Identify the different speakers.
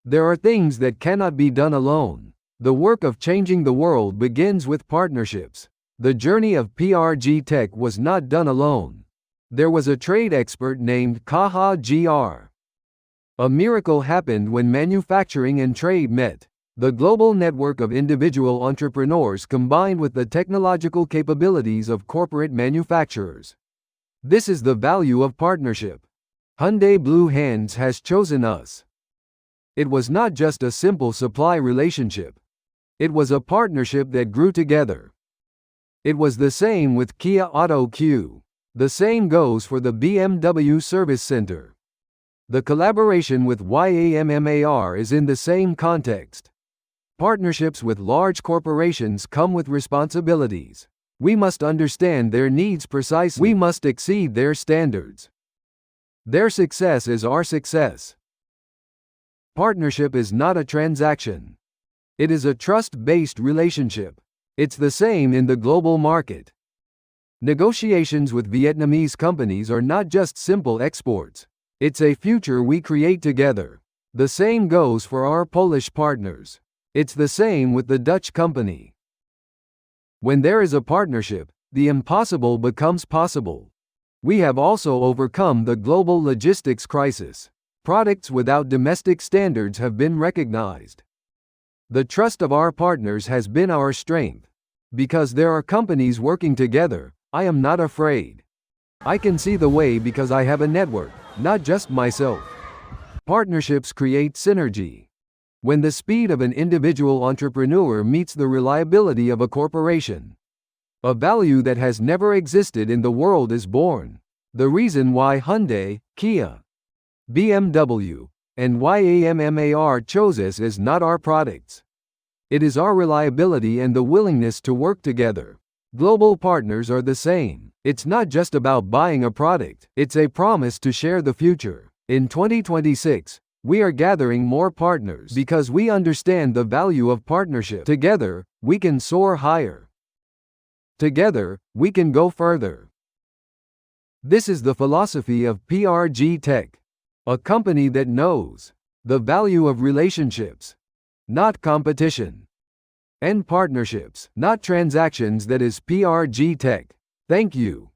Speaker 1: There are things that cannot be done alone. The work of changing the world begins with partnerships. The journey of PRGTECH was not done alone. There was a trade expert named KAHA GR. A miracle happened when manufacturing and trade met. The global network of individual entrepreneurs combined with the technological capabilities of corporate manufacturers. This is the value of partnership. Hyundai Blue Hands has chosen us. It was not just a simple supply relationship. It was a partnership that grew together. It was the same with Kia Auto Q. The same goes for the BMW Service Center. The collaboration with YAMMAR is in the same context. Partnerships with large corporations come with responsibilities. We must understand their needs precisely. We must exceed their standards. Their success is our success. Partnership is not a transaction. It is a trust-based relationship. It's the same in the global market. Negotiations with Vietnamese companies are not just simple exports. It's a future we create together. The same goes for our Polish partners. It's the same with the Dutch company. When there is a partnership, the impossible becomes possible. We have also overcome the global logistics crisis. Products without domestic standards have been recognized. The trust of our partners has been our strength. Because there are companies working together, I am not afraid. I can see the way because I have a network, not just myself. Partnerships create synergy. When the speed of an individual entrepreneur meets the reliability of a corporation, a value that has never existed in the world is born. The reason why Hyundai, Kia, BMW, and YAMMAR chose us is not our products. It is our reliability and the willingness to work together. Global partners are the same. It's not just about buying a product, it's a promise to share the future. In 2026, we are gathering more partners because we understand the value of partnership. Together, we can soar higher. Together, we can go further. This is the philosophy of PRGTECH, a company that knows the value of relationships, not competition, and partnerships, not transactions. That is PRGTECH. Thank you.